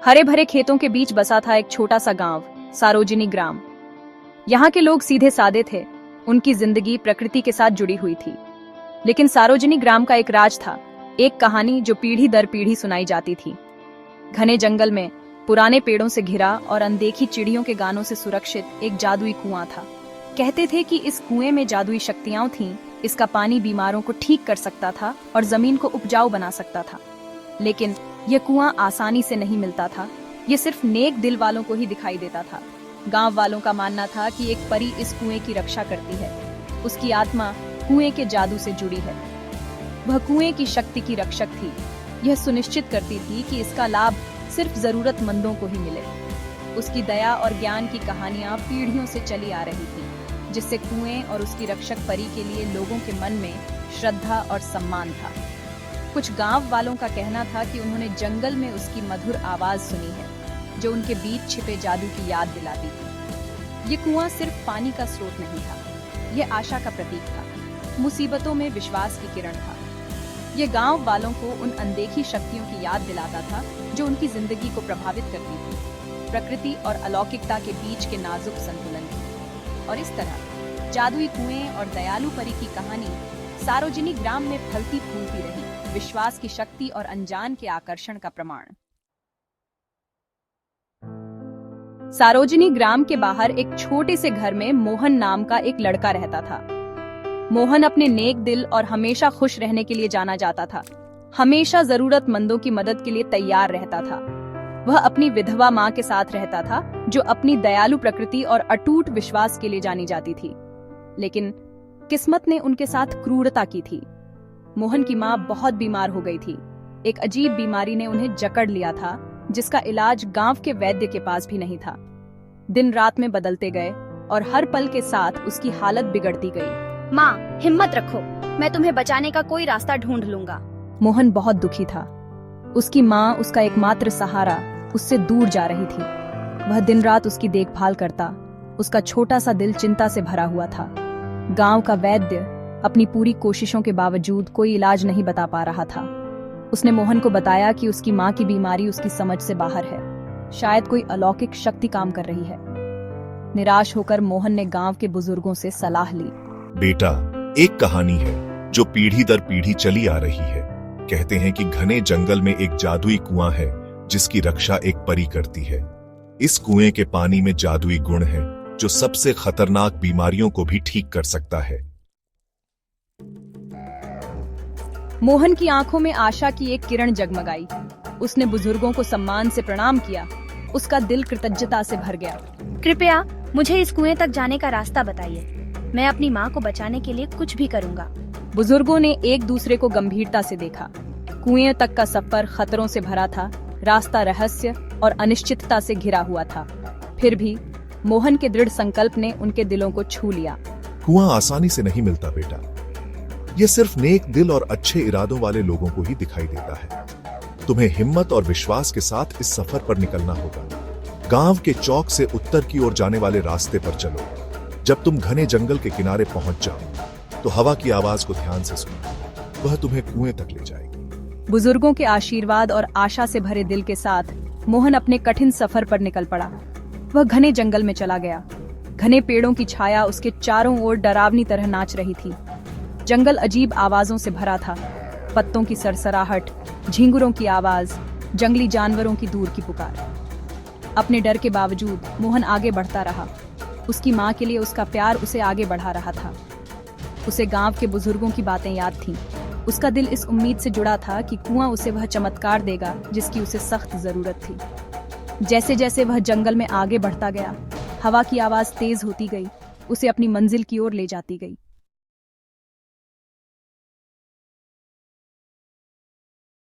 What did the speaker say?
हरे भरे खेतों के बीच बसा था एक छोटा सा गांव, सारोजिनी ग्राम। यहाँ के लोग सीधे सादे थे, उनकी जिंदगी प्रकृति के साथ जुड़ी हुई थी। लेकिन सारोजिनी ग्राम का एक राज था, एक कहानी जो पीढ़ी दर पीढ़ी सुनाई जाती थी। घने जंगल में पुराने पेड़ों से घिरा और अनदेखी चिड़ियों के गानों से सुरक्षित एक जादुई कुआं था। कहते थे कि इस कुएं में जादुई शक्तियां थीं, इसका पानी बीमारों को ठीक कर सकता था और जमीन को उपजाऊ बना सकता था। लेकिन यह कुआं आसानी से नहीं मिलता था, ये सिर्फ नेक दिल वालों को ही दिखाई देता था। गांव वालों का मानना था कि एक परी इस कुएं की रक्षा करती है, उसकी आत्मा कुएं के जादू से जुड़ी है। वह कुएं की शक्ति की रक्षक थी, यह सुनिश्चित करती थी कि इसका लाभ सिर्फ जरूरतमंदों को ही मिले। उसकी दया और ज्ञान की कहानियां पीढ़ियों से चली आ रही थी, जिससे कुएं और उसकी रक्षक परी के लिए लोगों के मन में श्रद्धा और सम्मान था। कुछ गांव वालों का कहना था कि उन्होंने जंगल में उसकी मधुर आवाज सुनी है, जो उनके बीच छिपे जादू की याद दिलाती थी। ये कुआं सिर्फ पानी का स्रोत नहीं था, यह आशा का प्रतीक था, मुसीबतों में विश्वास की किरण था। ये गांव वालों को उन अनदेखी शक्तियों की याद दिलाता था जो उनकी जिंदगी को प्रभावित करती थी, प्रकृति और अलौकिकता के बीच के नाजुक संतुलन की। और इस तरह जादुई कुएं और दयालु परी की कहानी सारोजिनी ग्राम में फलती फूलती रही, विश्वास की शक्ति और अनजान के आकर्षण का प्रमाण। सारोजिनी ग्राम के बाहर एक छोटे से घर में मोहन नाम का एक लड़का रहता था। मोहन अपने नेक दिल और हमेशा खुश रहने के लिए जाना जाता था। हमेशा जरूरतमंदों की मदद के लिए तैयार रहता था। वह अपनी विधवा माँ के साथ रहता था, जो अपनी दयालु प्रकृति और अटूट विश्वास के लिए जानी जाती थी। लेकिन किस्मत ने उनके साथ क्रूरता की थी। मोहन की माँ बहुत बीमार हो गई थी। एक अजीब बीमारी ने उन्हें जकड़ लिया था, जिसका इलाज गांव के वैद्य के पास भी नहीं था। दिन रात में बदलते गए और हर पल के साथ उसकी हालत बिगड़ती गई। माँ, हिम्मत रखो, मैं तुम्हें बचाने का कोई रास्ता ढूंढ लूंगा। मोहन बहुत दुखी था। उसकी माँ, उसका एकमात्र सहारा, उससे दूर जा रही थी। वह दिन रात उसकी देखभाल करता। उसका छोटा सा दिल चिंता से भरा हुआ था। गांव का वैद्य अपनी पूरी कोशिशों के बावजूद कोई इलाज नहीं बता पा रहा था। उसने मोहन को बताया कि उसकी माँ की बीमारी उसकी समझ से बाहर है, शायद कोई अलौकिक शक्ति काम कर रही है। निराश होकर मोहन ने गांव के बुजुर्गों से सलाह ली। बेटा, एक कहानी है जो पीढ़ी दर पीढ़ी चली आ रही है। कहते हैं कि घने जंगल में एक जादुई कुआं है, जिसकी रक्षा एक परी करती है। इस कुएं के पानी में जादुई गुण है, जो सबसे खतरनाक बीमारियों को भी ठीक कर सकता है। मोहन की आंखों में आशा की एक किरण जगमगाई। उसने बुजुर्गों को सम्मान से प्रणाम किया। उसका दिल कृतज्ञता से भर गया। कृपया मुझे इस कुएं तक जाने का रास्ता बताइए। मैं अपनी माँ को बचाने के लिए कुछ भी करूँगा। बुजुर्गों ने एक दूसरे को गंभीरता से देखा। कुएं तक का सफर खतरों से भरा था, रास्ता रहस्य और अनिश्चितता से घिरा हुआ था। फिर भी मोहन के दृढ़ संकल्प ने उनके दिलों को छू लिया। कुआं आसानी से नहीं मिलता बेटा, यह सिर्फ नेक दिल और अच्छे इरादों वाले लोगों को ही दिखाई देता है। तुम्हें हिम्मत और विश्वास के साथ इस सफर पर निकलना होगा। गांव के चौक से उत्तर की ओर जाने वाले रास्ते पर चलो। जब तुम घने जंगल के किनारे पहुंच जाओ, तो हवा की आवाज को ध्यान से सुनो, वह तुम्हें कुएं तक ले जाएगी। बुजुर्गों के आशीर्वाद और आशा से भरे दिल के साथ मोहन अपने कठिन सफर पर निकल पड़ा। वह घने जंगल में चला गया। घने पेड़ों की छाया उसके चारों ओर डरावनी तरह नाच रही थी। जंगल अजीब आवाजों से भरा था, पत्तों की सरसराहट, झींगुरों की आवाज, जंगली जानवरों की दूर की पुकार। अपने डर के बावजूद मोहन आगे बढ़ता रहा। उसकी माँ के लिए उसका प्यार उसे आगे बढ़ा रहा था। उसे गांव के बुजुर्गों की बातें याद थीं। उसका दिल इस उम्मीद से जुड़ा था कि कुआं उसे वह चमत्कार देगा जिसकी उसे सख्त जरूरत थी। जैसे जैसे वह जंगल में आगे बढ़ता गया, हवा की आवाज तेज होती गई, उसे अपनी मंजिल की ओर ले जाती गई।